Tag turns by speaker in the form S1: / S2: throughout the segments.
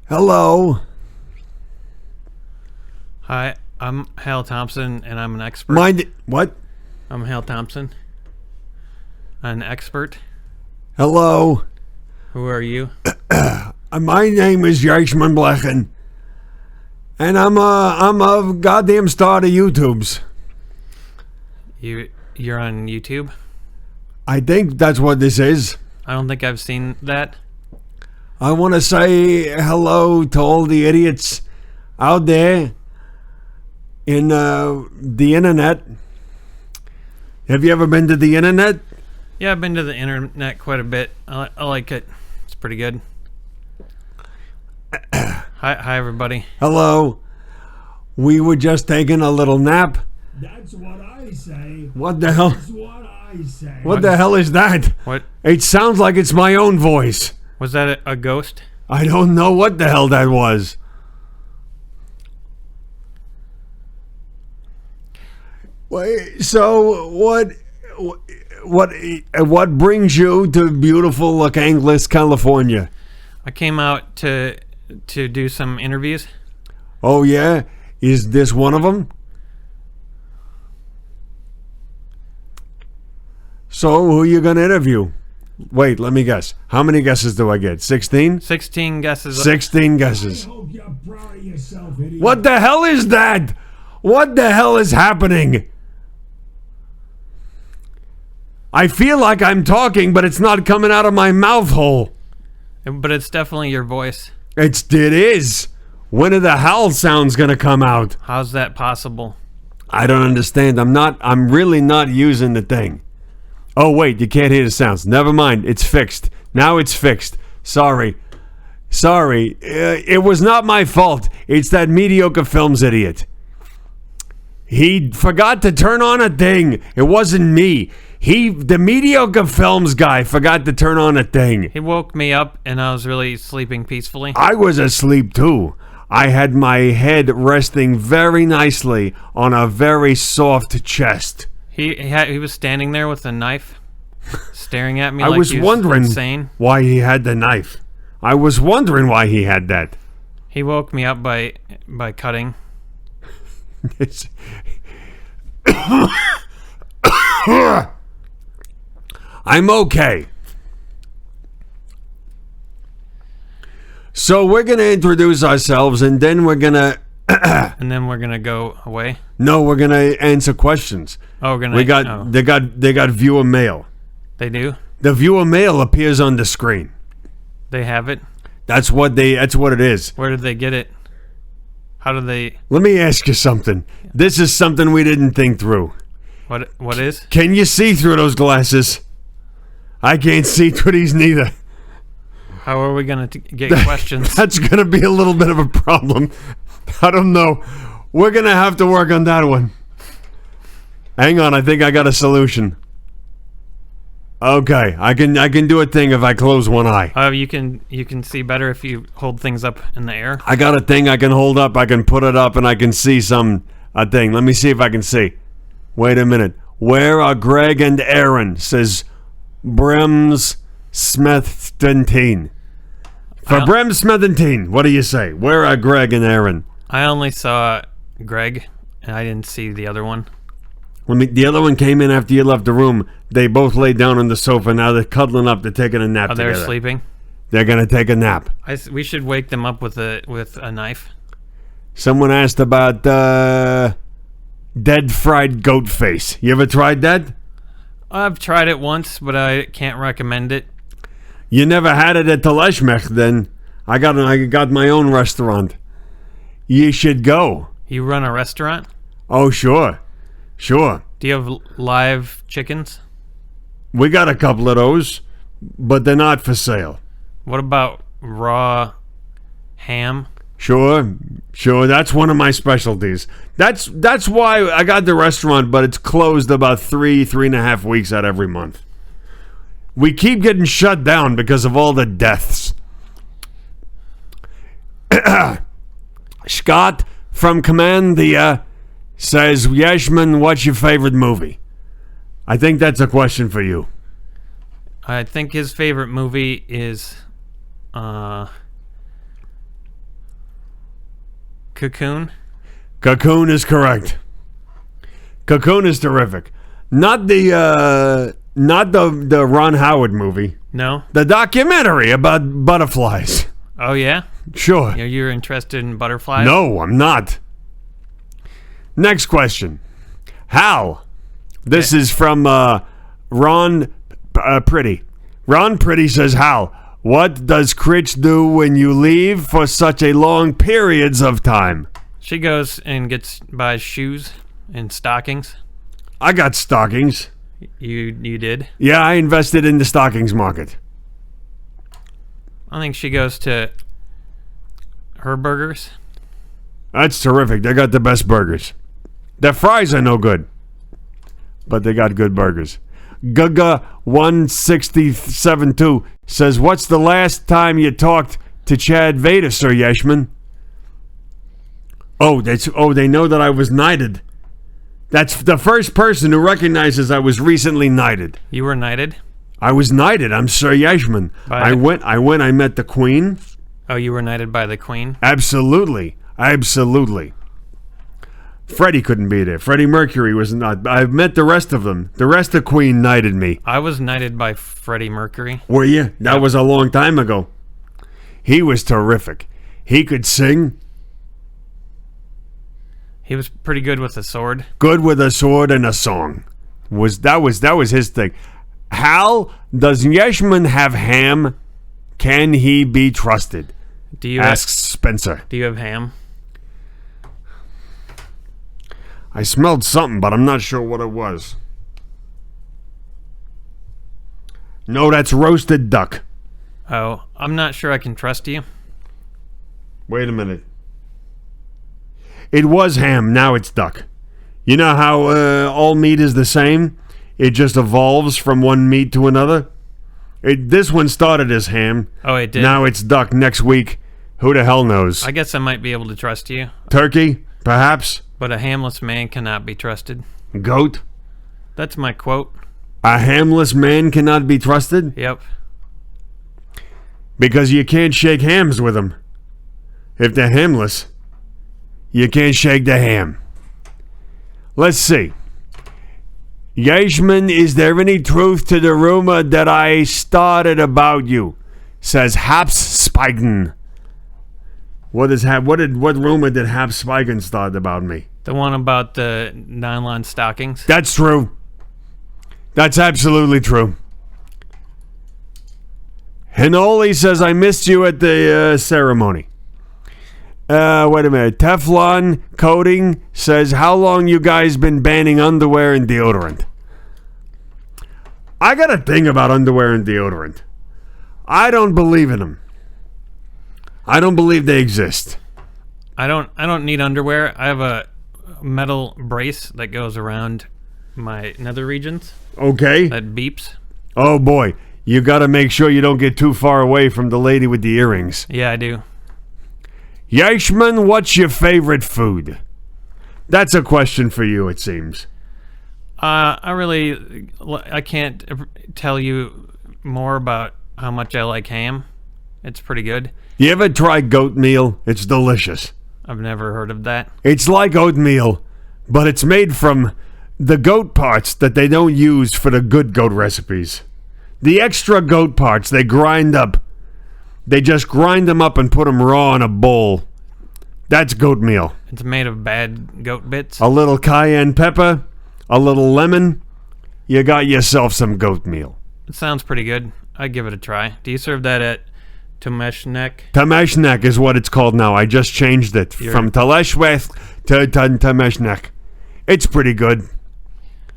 S1: Hello.
S2: Hi, I'm Hal Thompson, and I'm an expert.
S1: What?
S2: I'm Hal Thompson, an expert.
S1: Hello.
S2: Who are you?
S1: My name is Yeshmin and I'm a goddamn star to YouTube's.
S2: You're on YouTube?
S1: I think that's what this is.
S2: I don't think I've seen that.
S1: I want to say hello to all the idiots out there in the internet. Have you ever been to the internet?
S2: Yeah, I've been to the internet quite a bit. I like it. It's pretty good. Hi, everybody.
S1: Hello. We were just taking a little nap.
S3: That's what I say.
S1: What the hell?
S3: That's what I say.
S1: What the hell is that?
S2: What?
S1: It sounds like it's my own voice.
S2: Was that a ghost?
S1: I don't know what the hell that was. Wait, so what brings you to beautiful Los Angeles, California?
S2: I came out to do some interviews.
S1: Oh yeah, is this one of them? So who are you gonna interview? Wait, let me guess. How many guesses do I get? 16?
S2: 16 guesses.
S1: 16
S3: I
S1: guesses.
S3: hope you're proud of yourself, idiot.
S1: What the hell is that? What the hell is happening? I feel like I'm talking, but it's not coming out of my mouth hole.
S2: But it's definitely your voice.
S1: It is. When are the howl sounds gonna come out?
S2: How's that possible?
S1: I don't understand. I'm really not using the thing. Oh wait, you can't hear the sounds. Never mind. It's fixed. Now it's fixed. Sorry. It was not my fault. It's that Mediocrefilms idiot. He forgot to turn on a thing. It wasn't me. The Mediocrefilms guy forgot to turn on a thing.
S2: He woke me up, and I was really sleeping peacefully.
S1: I was asleep too. I had my head resting very nicely on a very soft chest.
S2: He was standing there with a knife, staring at me.
S1: I
S2: like
S1: was
S2: he
S1: wondering
S2: insane.
S1: why he had the knife. I was wondering why he had that.
S2: He woke me up by cutting.
S1: It's I'm okay. So we're gonna introduce ourselves, and then we're gonna.
S2: And then we're gonna go away.
S1: No, we're gonna answer questions.
S2: Oh, we're gonna.
S1: They got viewer mail.
S2: They do.
S1: The viewer mail appears on the screen.
S2: They have it.
S1: That's what it is.
S2: Where did they get it? How did they?
S1: Let me ask you something. This is something we didn't think through.
S2: What is?
S1: Can you see through those glasses? I can't see through these neither.
S2: How are we gonna get questions?
S1: That's gonna be a little bit of a problem. I don't know. We're gonna have to work on that one. Hang on, I think I got a solution. Okay, I can do a thing if I close one eye.
S2: You can see better if you hold things up in the air.
S1: I got a thing I can hold up. I can put it up and I can see a thing. Let me see if I can see. Wait a minute. Where are Greg and Aaron? Says Brems Smethentine. For Brem Smethentine, what do you say? Where are Greg and Aaron?
S2: I only saw Greg, and I didn't see the other one.
S1: The other one came in after you left the room. They both laid down on the sofa. Now they're cuddling up. They're taking a nap together.
S2: They're sleeping.
S1: They're gonna take a nap.
S2: We should wake them up with a knife.
S1: Someone asked about dead fried goat face. You ever tried that?
S2: I've tried it once, but I can't recommend it.
S1: You never had it at Teleshmech, then? I got my own restaurant. You should go.
S2: You run a restaurant?
S1: Oh, sure.
S2: Do you have live chickens?
S1: We got a couple of those, but they're not for sale.
S2: What about raw ham?
S1: Sure. That's one of my specialties. That's why I got the restaurant, but it's closed about 3.5 weeks out every month. We keep getting shut down because of all the deaths. Scott from Commandia says, Yeshmin, what's your favorite movie? I think that's a question for you.
S2: I think his favorite movie is Cocoon.
S1: Cocoon is correct. Cocoon is terrific. Not the Ron Howard movie.
S2: No.
S1: The documentary about butterflies.
S2: Oh yeah.
S1: Sure.
S2: You're interested in butterflies?
S1: No, I'm not. Next question. Hal. This is from Ron Pretty. Ron Pretty says, Hal, what does Critch do when you leave for such a long periods of time?
S2: She goes and buys shoes and stockings.
S1: I got stockings.
S2: You did?
S1: Yeah, I invested in the stockings market.
S2: I think she goes to her burgers.
S1: That's terrific. They got the best burgers. Their fries are no good, but they got good burgers. Gaga1672 says, what's the last time you talked to Chad Vader, Sir Yeshmin? They know that I was knighted. That's the first person who recognizes I was recently knighted.
S2: You were knighted?
S1: I was knighted. I'm Sir Yeshmin. I met the Queen.
S2: Oh, you were knighted by the Queen?
S1: Absolutely. Freddie couldn't be there. Freddie Mercury was not. I've met the rest of them. The rest of Queen knighted me.
S2: I was knighted by Freddie Mercury.
S1: Were you? That was a long time ago. He was terrific. He could sing.
S2: He was pretty good with a sword.
S1: Good with a sword and a song. That was his thing. Hal, does Yeshmin have ham? Can he be trusted? Asks Spencer.
S2: Do you have ham?
S1: I smelled something, but I'm not sure what it was. No, that's roasted duck.
S2: Oh, I'm not sure I can trust you.
S1: Wait a minute. It was ham, now it's duck. You know how all meat is the same? It just evolves from one meat to another? This one started as ham.
S2: Oh, it did?
S1: Now it's duck. Next week, who the hell knows?
S2: I guess I might be able to trust you.
S1: Turkey, perhaps?
S2: But a hamless man cannot be trusted.
S1: Goat?
S2: That's my quote.
S1: A hamless man cannot be trusted?
S2: Yep.
S1: Because you can't shake hams with them. If they're hamless, you can't shake the ham. Let's see. Yeshmin, is there any truth to the rumor that I started about you? Says Haps Spigen. What rumor did Haps Spigen start about me?
S2: The one about the nylon stockings?
S1: That's true. That's absolutely true. Hinoli says, I missed you at the ceremony. Wait a minute. Teflon Coating says, how long you guys been banning underwear and deodorant? I got a thing about underwear and deodorant. I don't believe in them. I don't believe they exist.
S2: I don't need underwear. I have a metal brace that goes around my nether regions.
S1: Okay.
S2: That beeps.
S1: Oh boy. You got to make sure you don't get too far away from the lady with the earrings.
S2: Yeah, I do.
S1: Yeshmin, what's your favorite food? That's a question for you, it seems.
S2: I can't tell you more about how much I like ham. It's pretty good.
S1: You ever try goat meal? It's delicious.
S2: I've never heard of that.
S1: It's like oatmeal, but it's made from the goat parts that they don't use for the good goat recipes. The extra goat parts they grind up. They just grind them up and put them raw in a bowl. That's goat meal.
S2: It's made of bad goat bits.
S1: A little cayenne pepper, a little lemon. You got yourself some goat meal.
S2: It sounds pretty good. I'd give it a try. Do you serve that at Tameshnek?
S1: Tameshnek is what it's called now. I just changed it from Taleshweth to Tameshnek. It's pretty good.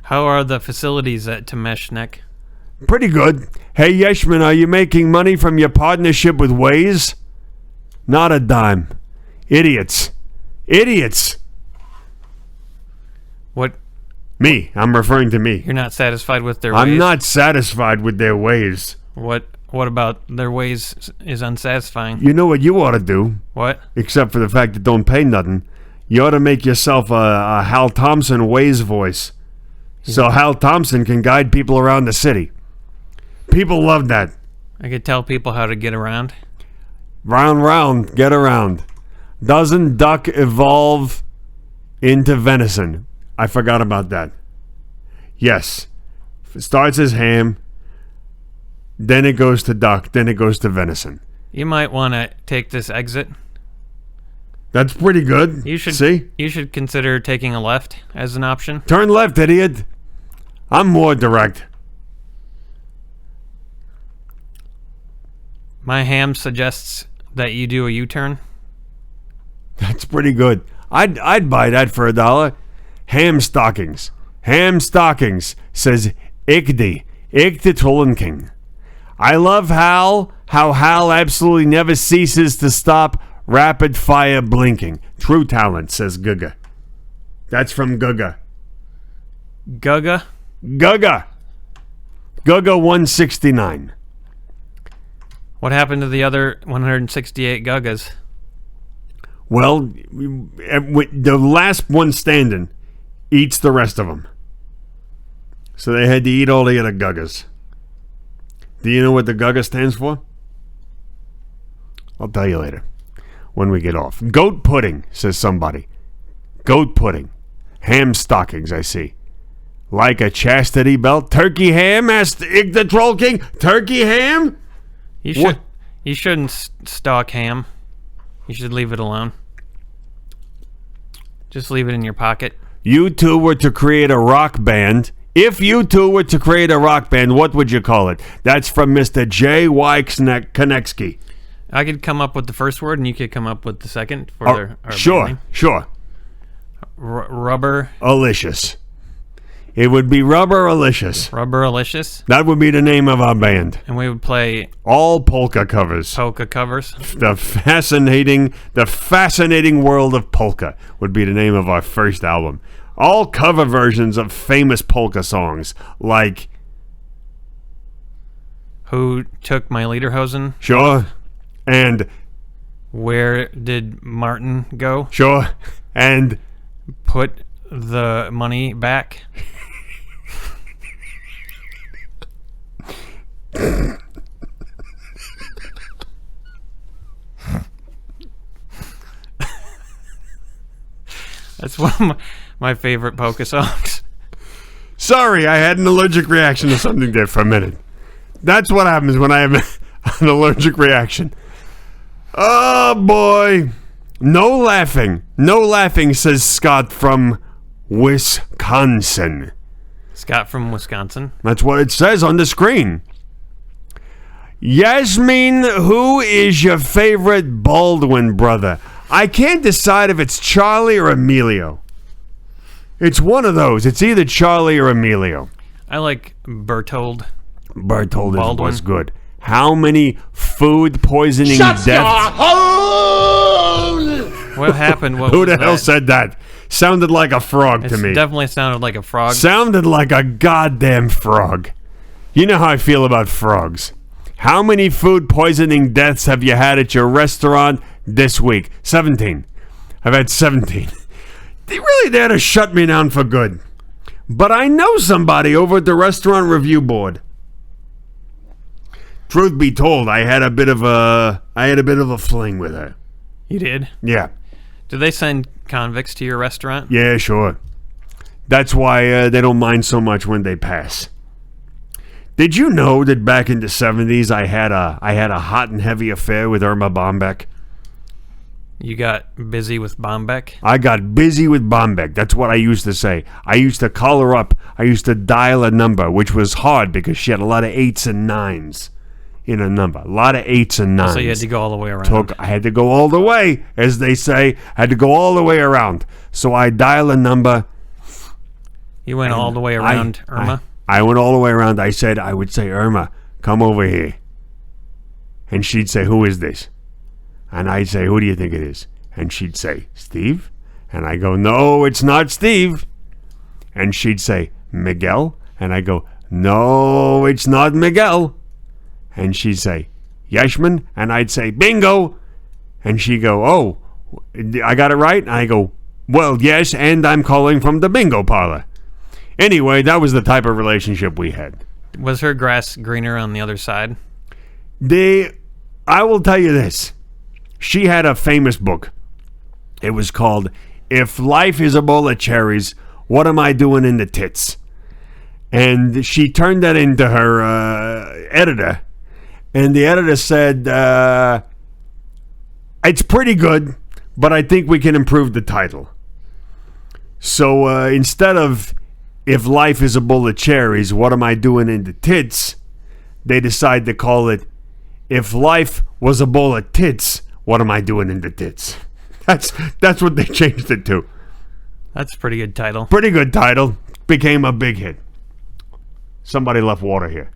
S2: How are the facilities at Tameshnek?
S1: Pretty good. Hey, Yeshmin, are you making money from your partnership with Waze? Not a dime. Idiots. Idiots.
S2: What?
S1: Me. I'm referring to me.
S2: You're not satisfied with their ways?
S1: I'm not satisfied with their ways.
S2: What about their ways is unsatisfying?
S1: You know what you ought to do?
S2: What?
S1: Except for the fact that don't pay nothing. You ought to make yourself a Hal Thompson Waze voice. So Hal Thompson can guide people around the city. People love that.
S2: I could tell people how to get around.
S1: Round, get around. Doesn't duck evolve into venison? I forgot about that. Yes. It starts as ham, then it goes to duck, then it goes to venison.
S2: You might want to take this exit.
S1: That's pretty good.
S2: You should
S1: See?
S2: You should consider taking a left as an option.
S1: Turn left, idiot. I'm more direct.
S2: My ham suggests that you do a U-turn.
S1: That's pretty good. I'd buy that for $1. Ham stockings. Ham stockings, says Igdi. Igdi Tullenking. I love how Hal absolutely never ceases to stop rapid fire blinking. True talent, says Guga. That's from Guga.
S2: Guga?
S1: Guga 169.
S2: What happened to the other 168 Gugas?
S1: Well, the last one standing eats the rest of them. So they had to eat all the other Gugas. Do you know what the Guga stands for? I'll tell you later when we get off. Goat pudding, says somebody. Goat pudding. Ham stockings, I see. Like a chastity belt. Turkey ham, asked Ig the Troll King. Turkey ham?
S2: You shouldn't stalk ham. You should leave it alone. Just leave it in your pocket.
S1: You two were to create a rock band. If you two were to create a rock band, what would you call it? That's from Mr. J.Y. Konecki.
S2: I could come up with the first word, and you could come up with the second. For our
S1: sure,
S2: band name.
S1: sure.
S2: Rubber.
S1: Alicious. It would be Rubberlicious.
S2: Rubberlicious.
S1: That would be the name of our band.
S2: And we would play
S1: All polka covers.
S2: polka covers.
S1: The fascinating world of polka would be the name of our first album. All cover versions of famous polka songs like
S2: Who Took My Lederhosen?
S1: Sure, and
S2: Where Did Martin Go?
S1: Sure, and
S2: Put the Money Back. That's one of my favorite polka songs.
S1: Sorry, I had an allergic reaction to something there for a minute. That's what happens when I have an allergic reaction. Oh, boy. No laughing, says Scott from Wisconsin.
S2: Scott from Wisconsin.
S1: That's what it says on the screen. Yashmin, who is your favorite Baldwin brother? I can't decide if it's Charlie or Emilio. It's one of those. It's either Charlie or Emilio.
S2: I like Bertold.
S1: Bertold
S2: Baldwin.
S1: was good. How many food poisoning deaths?
S2: What happened?
S1: Who the hell said that? Sounded like a frog to me.
S2: Definitely sounded like a frog.
S1: Sounded like a goddamn frog. You know how I feel about frogs. How many food poisoning deaths have you had at your restaurant this week? 17. I've had 17. They really there to shut me down for good. But I know somebody over at the restaurant review board. Truth be told, I had a bit of a fling with her.
S2: You did?
S1: Yeah.
S2: Do they send convicts to your restaurant?
S1: Yeah, sure. That's why they don't mind so much when they pass. Did you know that back in the 70s I had a hot and heavy affair with Irma Bombeck?
S2: You got busy with Bombeck?
S1: I got busy with Bombeck. That's what I used to say. I used to call her up. I used to dial a number, which was hard because she had a lot of 8s and 9s in a number. A lot of 8s and 9s.
S2: So you had to go all the way around.
S1: I had to go all the way, as they say. I had to go all the way around. So I dial a number.
S2: You went all the way around, Irma?
S1: I went all the way around. I would say, Irma, come over here. And she'd say, who is this? And I'd say, who do you think it is? And she'd say, Steve? And I go, no, it's not Steve. And she'd say, Miguel? And I go, no, it's not Miguel. And she'd say, Yeshmin? And I'd say, bingo. And she'd go, oh, I got it right? And I go, well, yes, and I'm calling from the bingo parlor. Anyway, that was the type of relationship we had.
S2: Was her grass greener on the other side?
S1: I will tell you this. She had a famous book. It was called If Life is a Bowl of Cherries, What Am I Doing in the Tits? And she turned that into her editor. And the editor said, it's pretty good, but I think we can improve the title. So instead of If Life is a Bowl of Cherries, What Am I Doing in the Tits? They decided to call it If Life Was a Bowl of Tits, What Am I Doing in the Tits? That's what they changed it to.
S2: That's a pretty good title.
S1: Pretty good title. Became a big hit. Somebody left water here.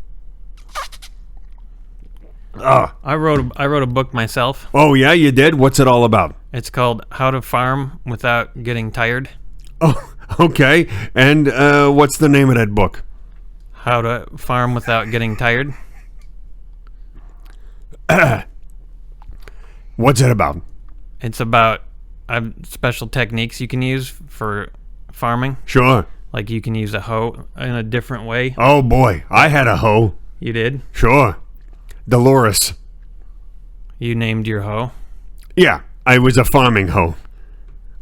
S2: I wrote a book myself.
S1: Oh, yeah, you did? What's it all about?
S2: It's called How to Farm Without Getting Tired.
S1: Oh, okay. And what's the name of that book?
S2: How to Farm Without Getting Tired.
S1: What's it about?
S2: It's about special techniques you can use for farming.
S1: Sure.
S2: Like you can use a hoe in a different way.
S1: Oh, boy. I had a hoe.
S2: You did?
S1: Sure. Dolores.
S2: You named your hoe?
S1: Yeah, I was a farming hoe.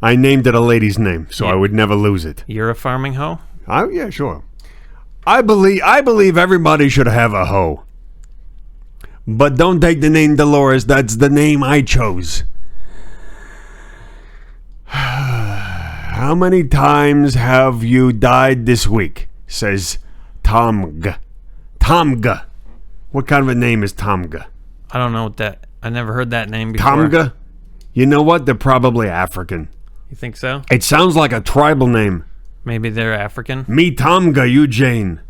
S1: I named it a lady's name, so I would never lose it.
S2: You're a farming hoe?
S1: Oh, yeah, sure. I believe everybody should have a hoe. But don't take the name Dolores. That's the name I chose. How many times have you died this week? Says Tamga. Tamga. What kind of a name is Tamga?
S2: I don't know what that... I never heard that name before.
S1: Tamga? You know what? They're probably African.
S2: You think so?
S1: It sounds like a tribal name.
S2: Maybe they're African?
S1: Me Tamga, you Jane.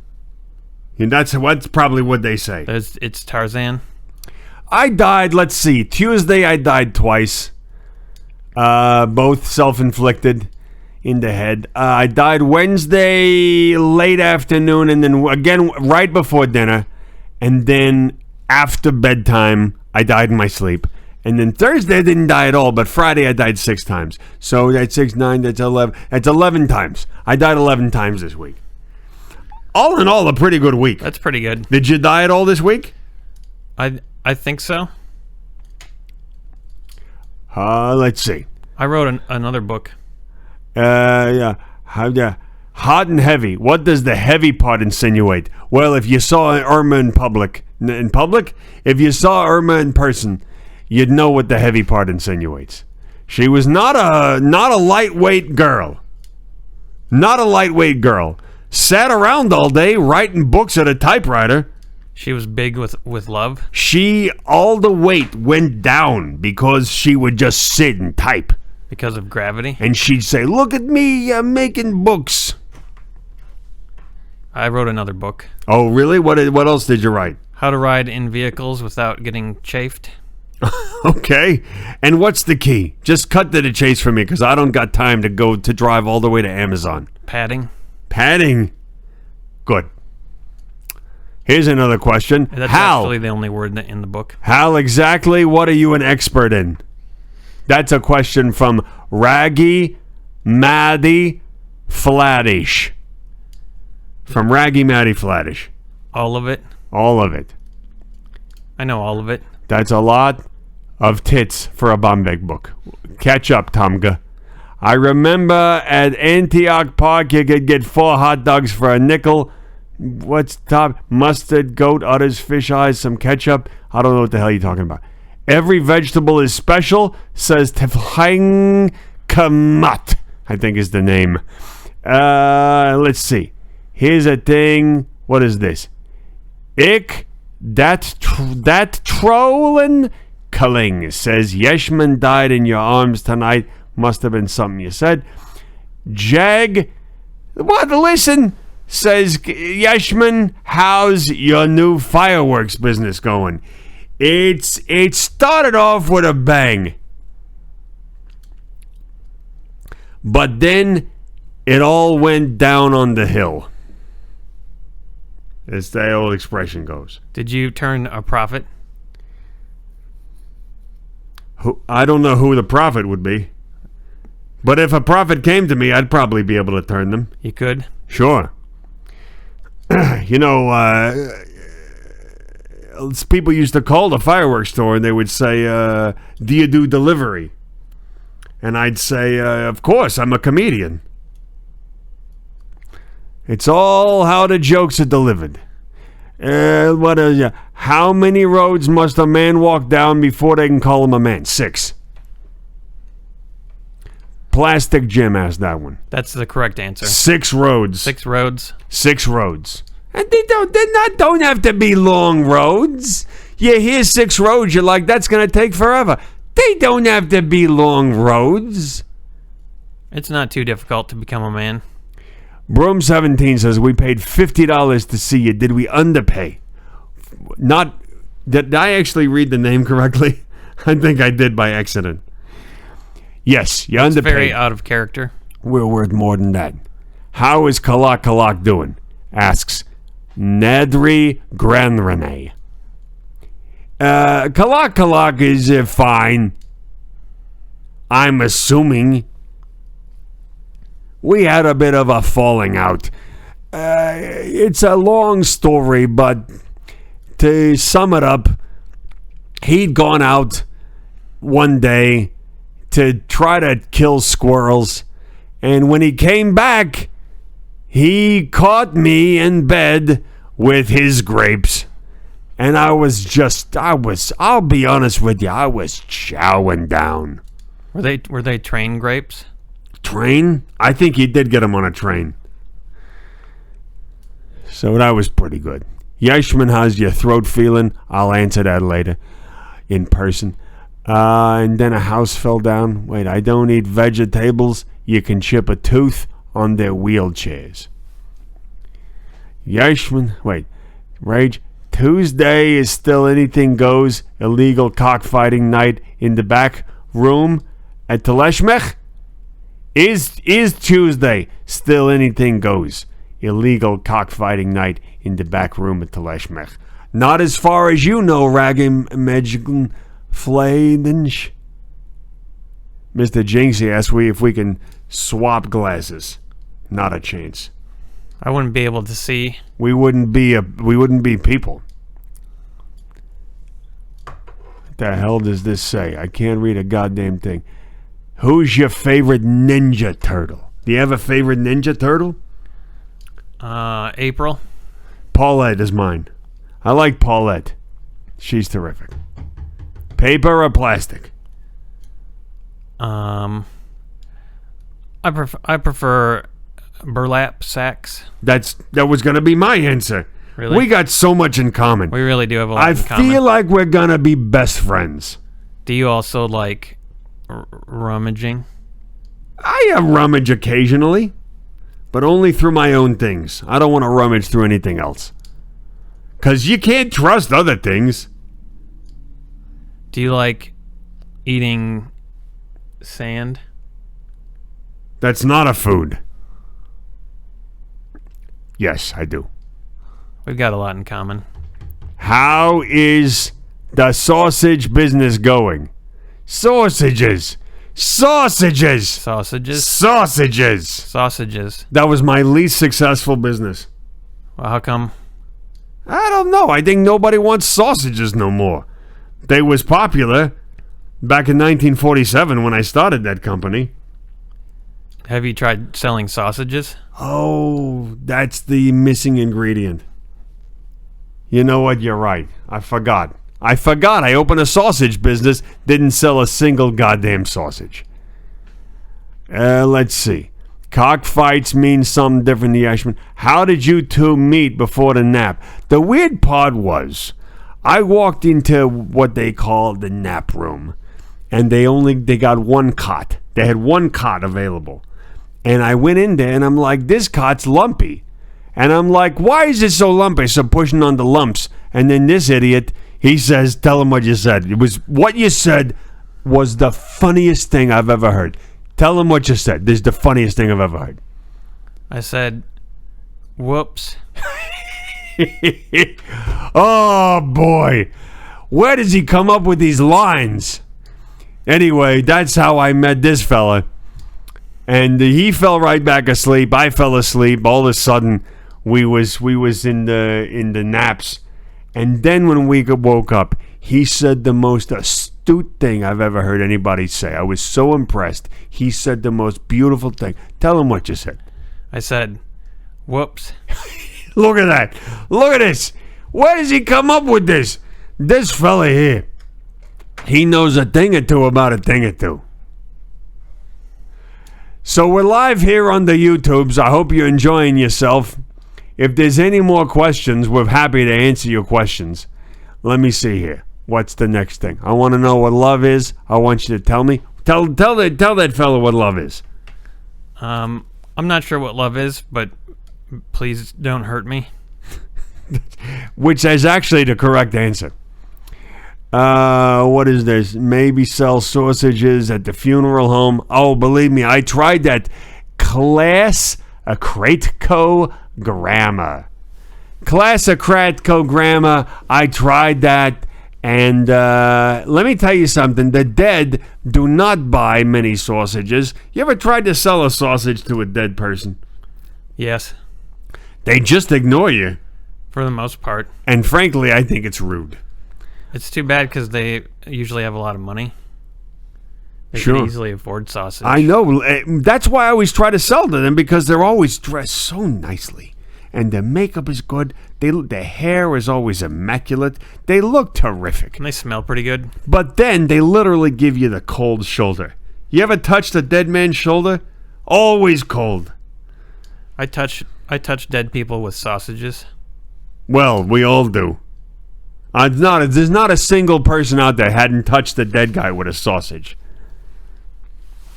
S1: And that's probably what they say.
S2: It's Tarzan?
S1: I died, let's see. Tuesday I died twice. Both self-inflicted in the head. I died Wednesday late afternoon and then again right before dinner. And then after bedtime, I died in my sleep. And then Thursday, I didn't die at all. But Friday, I died 6 times. So that's 6, 9, that's 11. That's 11 times. I died 11 times this week. All in all, a pretty good week.
S2: That's pretty good.
S1: Did you die at all this week?
S2: I think so.
S1: Let's see.
S2: I wrote another book.
S1: Yeah. Hot and heavy. What does the heavy part insinuate? Well, if you saw Irma in public, if you saw Irma in person, you'd know what the heavy part insinuates. She was not a lightweight girl. Not a lightweight girl. Sat around all day writing books at a typewriter.
S2: She was big with love.
S1: All the weight went down because she would just sit and type.
S2: Because of gravity.
S1: And she'd say, "Look at me, I'm making books."
S2: I wrote another book.
S1: Oh, really? What else did you write?
S2: How to ride in vehicles without getting chafed.
S1: Okay. And what's the key? Just cut to the chase for me, because I don't got time to drive all the way to Amazon.
S2: Padding.
S1: Padding. Good. Here's another question.
S2: That's
S1: Hal.
S2: actually the only word in the book.
S1: Hal, exactly what are you an expert in? That's a question from Raggy Maddie Flattish. From Raggy Maddie Flattish.
S2: All of it?
S1: All of it.
S2: I know all of it.
S1: That's a lot of tits for a Bombay book. Catch up, Tamga. I remember at Antioch Park you could get 4 hot dogs for a nickel. What's top? Mustard, goat, udders, fish eyes, some ketchup. I don't know what the hell you're talking about. Every vegetable is special, says Tefhang Kamat, I think is the name. Let's see. Here's a thing. What is this? That trolling Kaling says Yeshmin died in your arms tonight. Must have been something you said. Jag, what? Listen, says Yeshmin, how's your new fireworks business going? It started off with a bang, but then it all went down on the hill. As the old expression goes.
S2: Did you turn a profit?
S1: I don't know who the prophet would be. But if a prophet came to me, I'd probably be able to turn them.
S2: You could?
S1: Sure. You know, people used to call the fireworks store and they would say, do you do delivery? And I'd say, of course, I'm a comedian. It's all how the jokes are delivered. How many roads must a man walk down before they can call him a man? 6. Plastic Jim asked that one.
S2: That's the correct answer.
S1: 6 roads.
S2: 6 roads.
S1: 6 roads. And they don't have to be long roads. You hear 6 roads, you're like, that's going to take forever. They don't have to be long roads.
S2: It's not too difficult to become a man.
S1: Broom17 says, we paid $50 to see you. Did we underpay? Did I actually read the name correctly? I think I did by accident. Yes, you underpaid.
S2: It's very out of character.
S1: We're worth more than that. How is Kalakalak doing? Asks Nadri Granrene. Kalakalak is fine. I'm assuming. We had a bit of a falling out. It's a long story, but to sum it up, he'd gone out one day to try to kill squirrels, and when he came back, he caught me in bed with his grapes. And I'll be honest with you, I was chowing down.
S2: Were they train grapes?
S1: Train? I think he did get him on a train. So that was pretty good. Yeshmin, how's your throat feeling? I'll answer that later in person. And then a house fell down. Wait, I don't eat vegetables. You can chip a tooth on their wheelchairs. Yeshmin, wait, Rage. Tuesday is still anything goes. Illegal cockfighting night in the back room at Teleshmech. Is Tuesday still anything goes? Illegal cockfighting night in the back room at Teleshmech. Not as far as you know, Ragim Medjugn Fladensh. Mr. Jinxie asks if we can swap glasses. Not a chance.
S2: I wouldn't be able to see.
S1: We wouldn't be people. What the hell does this say? I can't read a goddamn thing. Who's your favorite Ninja Turtle? Do you have a favorite Ninja Turtle?
S2: April.
S1: Paulette is mine. I like Paulette. She's terrific. Paper or plastic?
S2: I prefer burlap sacks.
S1: That was going to be my answer.
S2: Really?
S1: We got so much in common.
S2: We really do have a lot in common.
S1: I feel like we're going to be best friends.
S2: Do you also like rummaging?
S1: I rummage occasionally, but only through my own things. I don't want to rummage through anything else. Because you can't trust other things.
S2: Do you like eating sand?
S1: That's not a food. Yes, I do.
S2: We've got a lot in common.
S1: How is the sausage business going? Sausages. Sausages.
S2: Sausages?
S1: Sausages.
S2: Sausages.
S1: That was my least successful business.
S2: Well, how come?
S1: I don't know. I think nobody wants sausages no more. They was popular back in 1947 when I started that company.
S2: Have you tried selling sausages?
S1: Oh, that's the missing ingredient. You know what? You're right. I forgot. I opened a sausage business, didn't sell a single goddamn sausage. Let's see. Cockfights mean something different to Yeshmin. How did you two meet before the nap? The weird part was, I walked into what they call the nap room, and they got one cot. They had one cot available. And I went in there, and I'm like, this cot's lumpy. And I'm like, why is it so lumpy? So pushing on the lumps. And then this idiot, he says, tell him what you said. What you said was the funniest thing I've ever heard. Tell him what you said. This is the funniest thing I've ever heard.
S2: I said, whoops.
S1: Oh, boy. Where does he come up with these lines? Anyway, that's how I met this fella. And he fell right back asleep. I fell asleep. All of a sudden, we was in the naps. And then when we woke up, he said the most astute thing I've ever heard anybody say. I was so impressed. He said the most beautiful thing. Tell him what you said.
S2: I said, whoops.
S1: Look at that. Look at this. Where does he come up with this? This fella here. He knows a thing or two about a thing or two. So we're live here on the YouTubes. I hope you're enjoying yourself. If there's any more questions, we're happy to answer your questions. Let me see here. What's the next thing? I want to know what love is. I want you to tell me. Tell that fella what love is.
S2: I'm not sure what love is, but please don't hurt me.
S1: Which is actually the correct answer. What is this? Maybe sell sausages at the funeral home. Oh, believe me, I tried that Classocratco-gramma. Classocratco-gramma. I tried that, and let me tell you something. The dead do not buy many sausages. You ever tried to sell a sausage to a dead person?
S2: Yes,
S1: They just ignore you,
S2: for the most part.
S1: and frankly, I think it's rude.
S2: It's too bad because they usually have a lot of money. They
S1: Sure.
S2: can easily afford sausage.
S1: I know. That's why I always try to sell to them, because they're always dressed so nicely. And their makeup is good. Their hair is always immaculate. They look terrific.
S2: And they smell pretty good.
S1: But then they literally give you the cold shoulder. You ever touched a dead man's shoulder? Always cold.
S2: I touch dead people with sausages.
S1: Well, we all do. There's not a single person out there hadn't touched a dead guy with a sausage.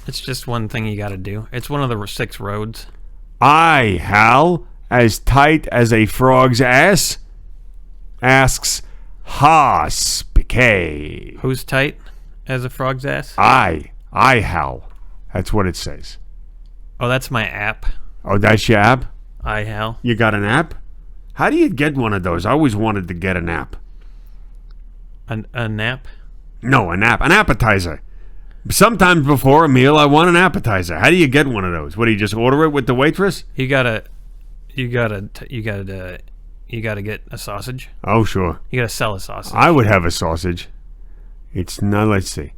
S2: It's just one thing you got to do. It's one of the 6 roads.
S1: Hal, as tight as a frog's ass, asks Haas Piquet.
S2: Who's tight as a frog's ass?
S1: Hal. That's what it says.
S2: Oh, that's my app.
S1: Oh, that's your app?
S2: Hal.
S1: You got an app? How do you get one of those? I always wanted to get an app.
S2: A nap?
S1: No, an app. An appetizer. Sometimes before a meal, I want an appetizer. How do you get one of those? What, do you just order it with the waitress?
S2: You gotta get a sausage.
S1: Oh, sure.
S2: You gotta sell a sausage.
S1: I would have a sausage. It's not, let's see.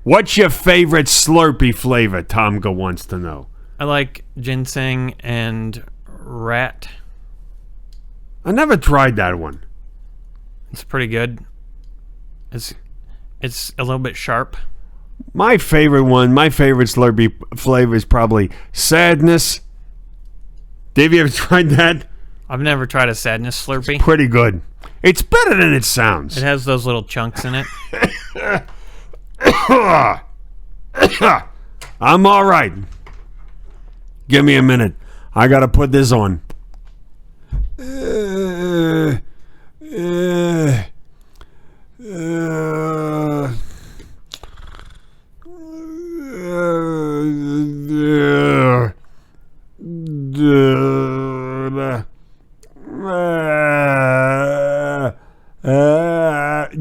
S1: What's your favorite Slurpee flavor? Tamga wants to know.
S2: I like ginseng and rat.
S1: I never tried that one.
S2: It's pretty good. It's a little bit sharp.
S1: My favorite Slurpee flavor is probably sadness. Have you ever tried that?
S2: I've never tried a sadness Slurpee.
S1: Pretty good. It's better than it sounds.
S2: It has those little chunks in it.
S1: I'm all right. Give me a minute. I gotta put this on.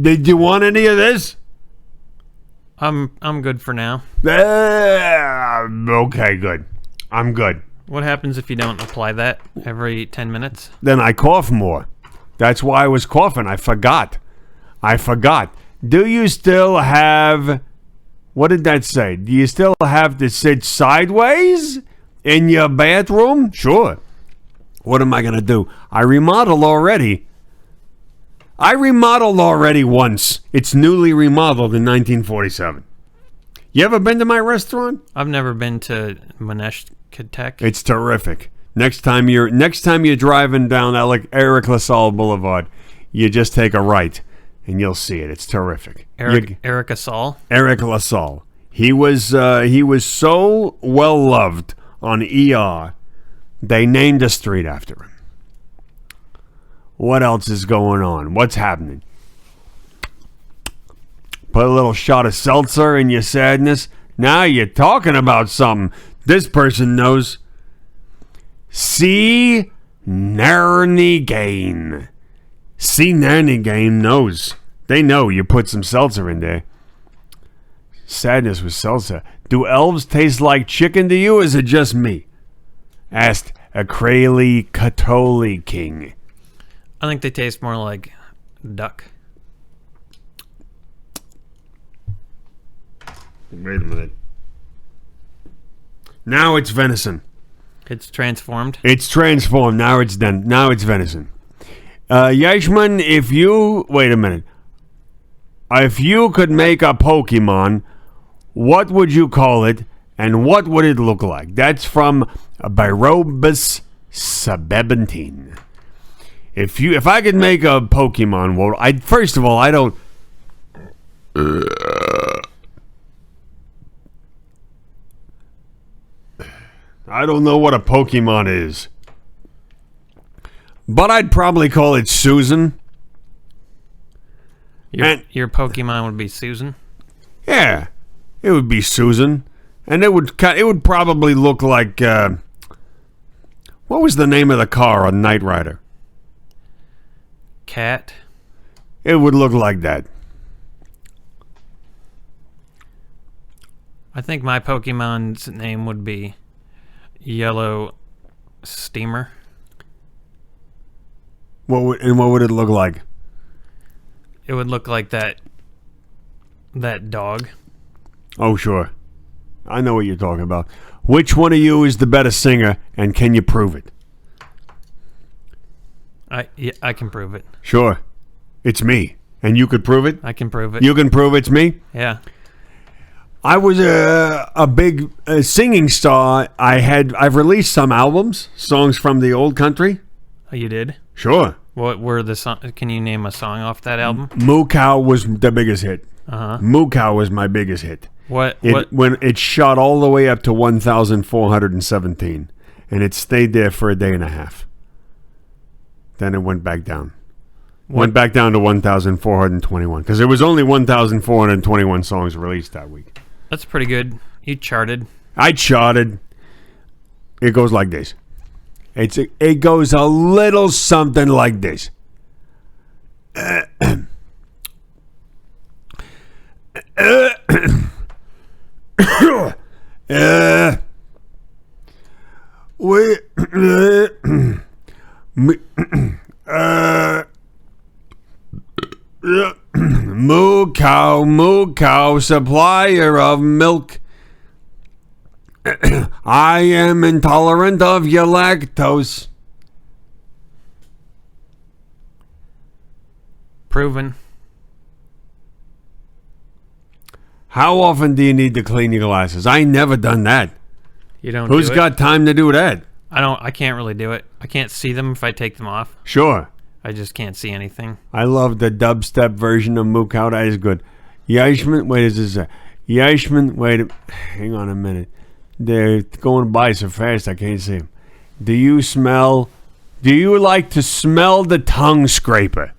S1: Did you want any of this?
S2: I'm good for now.
S1: Okay, good. I'm good.
S2: What happens if you don't apply that every 10 minutes?
S1: Then I cough more. That's why I was coughing. I forgot. Do you still have... What did that say? Do you still have to sit sideways in your bathroom? Sure. What am I going to do? I remodeled already once. It's newly remodeled in 1947. You ever been to my restaurant?
S2: I've never been to Mediocrefilms.
S1: It's terrific. Next time you're driving down Eric LaSalle Boulevard, you just take a right and you'll see it. It's terrific.
S2: Eric LaSalle.
S1: Eric LaSalle. He was so well loved on ER, they named a street after him. What else is going on? What's happening? Put a little shot of seltzer in your sadness. Now you're talking about something. This person knows. See Nernigain. See Nernigain knows. They know you put some seltzer in there. Sadness with seltzer. Do elves taste like chicken to you, or is it just me? Asked a Kraly Katoli King.
S2: I think they taste more like duck.
S1: Wait a minute. Now it's venison.
S2: It's transformed.
S1: It's transformed. Now it's done. Now it's venison. Yeshmin, if you... Wait a minute. If you could make a Pokemon, what would you call it, and what would it look like? That's from Birobus Sebentine. If I could make a Pokemon, well, first of all, I don't know what a Pokemon is. But I'd probably call it Susan.
S2: Your Pokemon would be Susan?
S1: Yeah. It would be Susan. And it would probably look like what was the name of the car on Knight Rider?
S2: Cat.
S1: It would look like that.
S2: I think my Pokemon's name would be Yellow Steamer.
S1: What would it look like?
S2: It would look like that dog.
S1: Oh, sure. I know what you're talking about. Which one of you is the better singer, and can you prove it?
S2: I can prove it.
S1: Sure. It's me. And you could prove it?
S2: I can prove it.
S1: You can prove it's me?
S2: Yeah.
S1: I was a big singing star. I've released some albums, songs from the old country.
S2: Oh, you did?
S1: Sure.
S2: What were the song? Can you name a song off that album?
S1: Moocow was the biggest hit.
S2: Uh-huh.
S1: Moocow was my biggest hit.
S2: What?
S1: When it shot all the way up to 1,417, and it stayed there for a day and a half. Then it went back down. Went back down to 1,421 because there was only 1,421 songs released that week.
S2: That's pretty good. You charted.
S1: I charted. It goes like this. It goes a little something like this. Moocow, supplier of milk. I am intolerant of your lactose.
S2: Proven.
S1: How often do you need to clean your glasses? I ain't never done that.
S2: You don't.
S1: Who's
S2: do it?
S1: got time to do that?
S2: I can't really do it. I can't see them if I take them off.
S1: Sure.
S2: I just can't see anything.
S1: I love the dubstep version of Moocow. That is good. Yeshmin, wait, is this Yeshmin, wait, hang on a minute. They're going by so fast I can't see them. Do you like to smell the tongue scraper?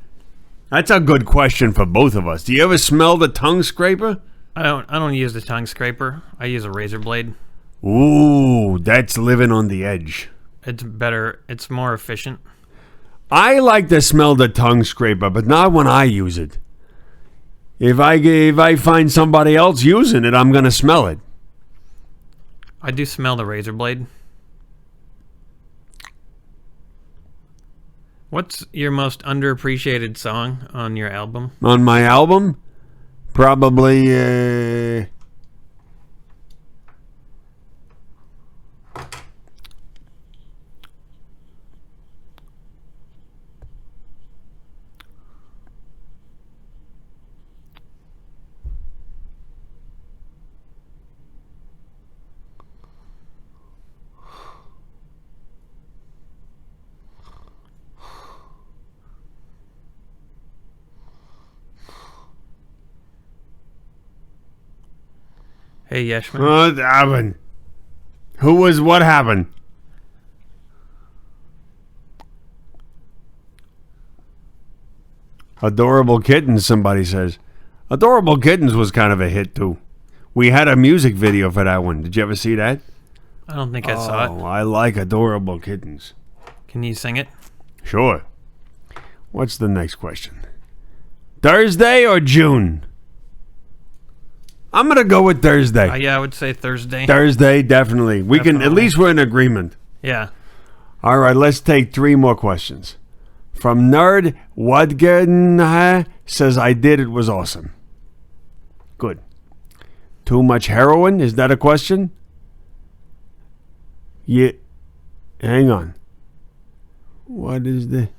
S1: That's a good question for both of us. Do you ever smell the tongue scraper?
S2: I don't use the tongue scraper. I use a razor blade.
S1: Ooh, that's living on the edge.
S2: It's better. It's more efficient.
S1: I like to smell the tongue scraper, but not when I use it. If I find somebody else using it, I'm going to smell it.
S2: I do smell the razor blade. What's your most underappreciated song on your album?
S1: On my album? Probably...
S2: Hey, Yeshmin.
S1: What happened? What happened? Adorable Kittens, somebody says. Adorable Kittens was kind of a hit, too. We had a music video for that one. Did you ever see that?
S2: I don't think I saw it.
S1: I like Adorable Kittens.
S2: Can you sing it?
S1: Sure. What's the next question? Thursday or June? I'm going to go with Thursday.
S2: Yeah, I would say Thursday.
S1: Thursday, definitely. We can, at least we're in agreement.
S2: Yeah.
S1: All right, let's take 3 more questions. From Nerd Wadgen says, I did, it was awesome. Good. Too much heroin? Is that a question? Yeah. Hang on. What is the...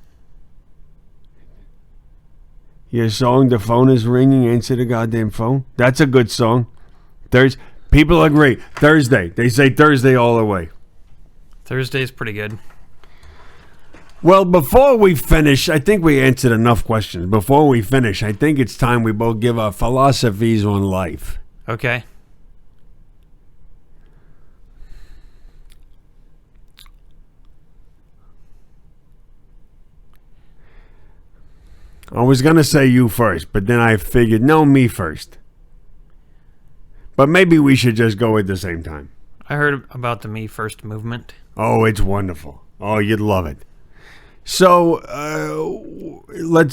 S1: Your song, the phone is ringing, answer the goddamn phone? That's a good song. People agree. Thursday. They say Thursday all the way.
S2: Thursday's pretty good.
S1: Well, before we finish, I think we answered enough questions. Before we finish, I think it's time we both give our philosophies on life.
S2: Okay.
S1: I was going to say you first, but then I figured, no, me first. But maybe we should just go at the same time.
S2: I heard about the Me First movement.
S1: Oh, it's wonderful. Oh, you'd love it. So,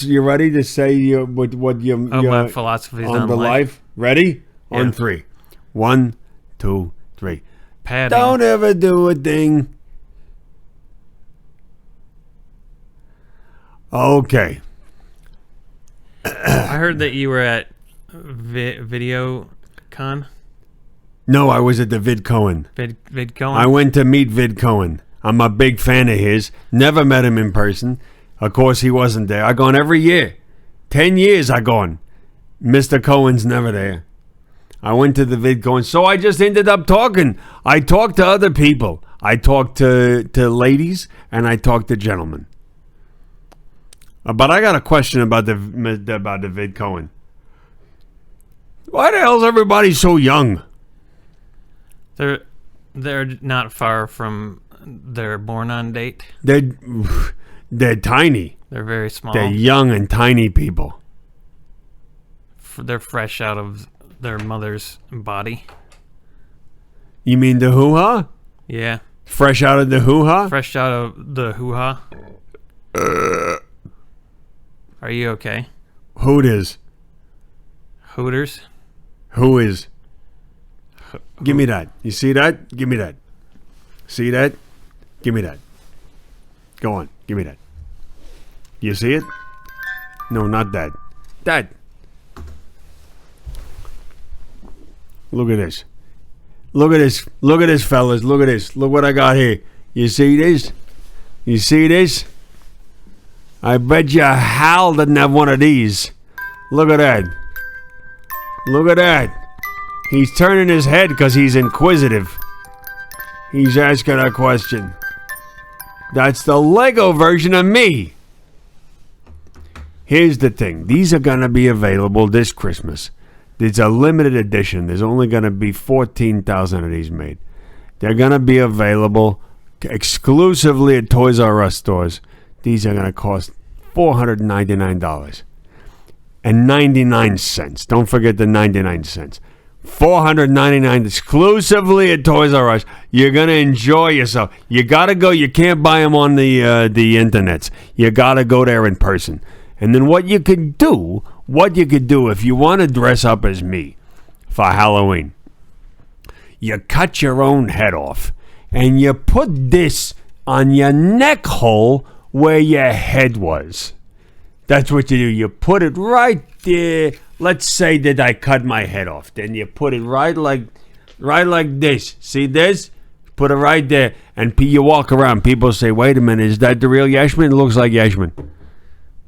S1: you ready to say
S2: My philosophies
S1: on the life? Ready?
S2: Yeah.
S1: On 3. 1, 2, 3.
S2: Padding.
S1: Don't ever do a thing. Okay.
S2: I heard that you were at VideoCon.
S1: No, I was at the VidCohen.
S2: VidCon.
S1: I went to meet VidCohen. I'm a big fan of his. Never met him in person. Of course, he wasn't there. I gone every year. 10 years I gone. Mr. Cohen's never there. I went to the VidCohen. So I just ended up talking. I talked to other people. I talked to ladies and I talked to gentlemen. But I got a question about the VidCohen. Why the hell is everybody so young?
S2: They're not far from their born-on date.
S1: They're tiny.
S2: They're very small.
S1: They're young and tiny people.
S2: They're fresh out of their mother's body.
S1: You mean the hoo-ha?
S2: Yeah.
S1: Fresh out of the hoo-ha?
S2: Fresh out of the hoo-ha. Are you okay?
S1: Who it is?
S2: Hooters?
S1: Who is? Give me that. You see that? Give me that. See that? Give me that. Go on. Give me that. You see it? No, not that. That. Look at this. Look at this. Look at this, fellas. Look at this. Look what I got here. You see this? You see this? I bet you Hal doesn't have one of these. Look at that. Look at that. He's turning his head because he's inquisitive. He's asking a question. That's the Lego version of me. Here's the thing. These are going to be available this Christmas. It's a limited edition. There's only going to be 14,000 of these made. They're going to be available exclusively at Toys R Us stores. These are going to cost $499.99. Don't forget the 99 cents. $499 exclusively at Toys R Us. You're going to enjoy yourself. You got to go. You can't buy them on the internets. You got to go there in person. And then what you could do if you want to dress up as me for Halloween, you cut your own head off and you put this on your neck hole where your head was. That's what you do. You put it right there. Let's say that I cut my head off. Then you put it right like this. See this? Put it right there. And you walk around. People say, wait a minute, is that the real Yeshmin? It looks like Yeshmin.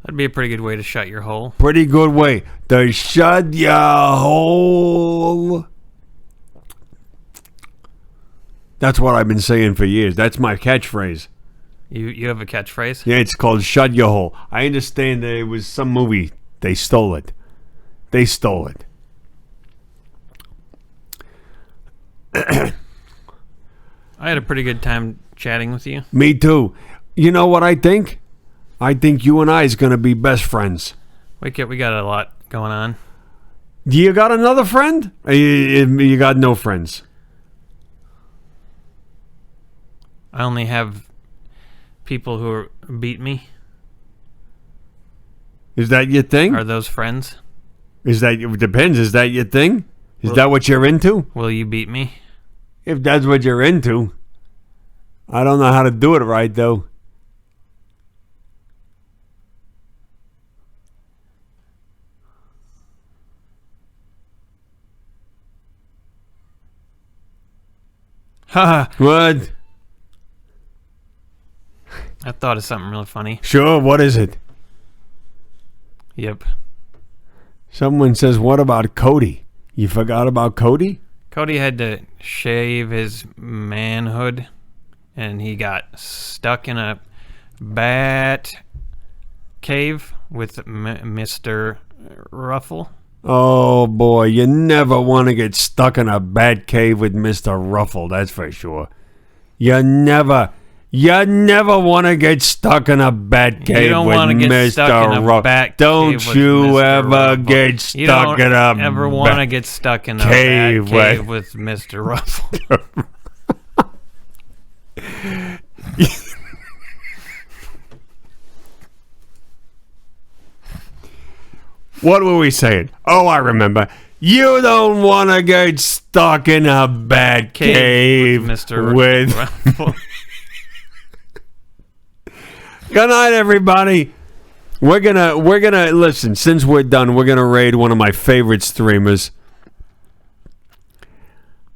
S2: That'd be a pretty good way to shut your hole.
S1: Pretty good way to shut your hole. That's what I've been saying for years. That's my catchphrase.
S2: You have a catchphrase?
S1: Yeah, it's called Shut Your Hole. I understand that it was some movie. They stole it. They stole it.
S2: I had a pretty good time chatting with you.
S1: Me too. You know what I think? I think you and I is going to be best friends.
S2: We got a lot going on.
S1: You got another friend? Or you got no friends?
S2: I only have people who beat me.
S1: Is that your thing?
S2: Are those friends?
S1: It depends. Is that your thing? Is that what you're into?
S2: Will you beat me?
S1: If that's what you're into. I don't know how to do it right, though.
S2: Ha!
S1: What?
S2: I thought of something really funny.
S1: Sure, what is it?
S2: Yep.
S1: Someone says, what about Cody? You forgot about Cody?
S2: Cody had to shave his manhood, and he got stuck in a bat cave with Mr. Ruffle.
S1: Oh, boy, you never want to get stuck in a bat cave with Mr. Ruffle, that's for sure. You never want to get stuck in a bat cave
S2: don't
S1: with
S2: wanna get
S1: Mr.
S2: stuck in a
S1: Ruffle.
S2: bat
S1: Don't
S2: cave with
S1: you
S2: Mr.
S1: ever
S2: Ruffle.
S1: get stuck
S2: You don't
S1: in a
S2: ever want to get stuck in a
S1: cave
S2: bat cave with Mr. Ruffle.
S1: What were we saying? Oh, I remember. You don't want to get stuck in a bat cave
S2: Mr.
S1: with...
S2: Ruffle.
S1: Good night, everybody. We're gonna listen. Since we're done, we're gonna raid one of my favorite streamers,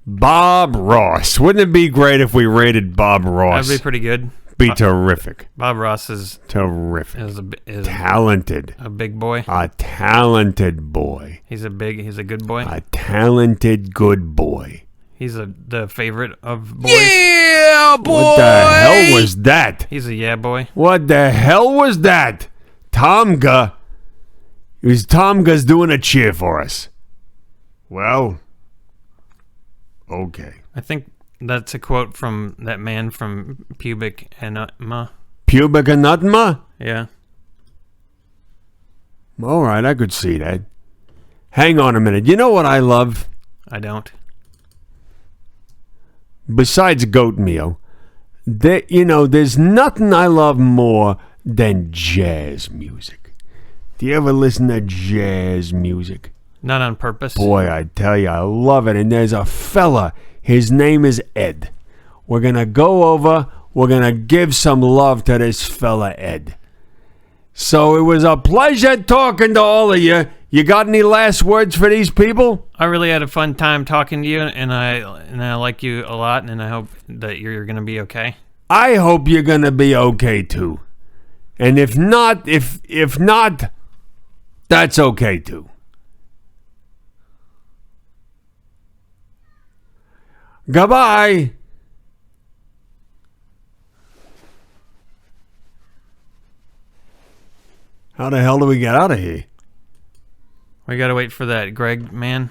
S1: Bob Ross. Wouldn't it be great if we raided Bob Ross?
S2: That'd be pretty good.
S1: Be terrific.
S2: Bob Ross is
S1: Terrific.
S2: is
S1: Talented.
S2: a big boy.
S1: A talented boy.
S2: He's a good boy.
S1: A talented good boy.
S2: He's the favorite of boys.
S1: Yeah, boy. What the hell was that?
S2: He's a yeah boy.
S1: What the hell was that? Tamga. It was Tamga's doing a cheer for us. Well, okay.
S2: I think that's a quote from that man from Pubic Enigma.
S1: Pubic Enigma?
S2: Yeah.
S1: All right, I could see that. Hang on a minute. You know what I love?
S2: I don't.
S1: Besides goat meal, there's nothing I love more than jazz music. Do you ever listen to jazz music?
S2: Not on purpose.
S1: Boy, I tell you, I love it. And there's a fella, his name is Ed. We're going to go over, we're going to give some love to this fella, Ed. So it was a pleasure talking to all of you. You got any last words for these people?
S2: I really had a fun time talking to you, and I like you a lot, and I hope that you're going to be okay.
S1: I hope you're going to be okay too. And if not, if not, that's okay too. Goodbye. How the hell do we get out of here?
S2: We got to wait for that Greg man.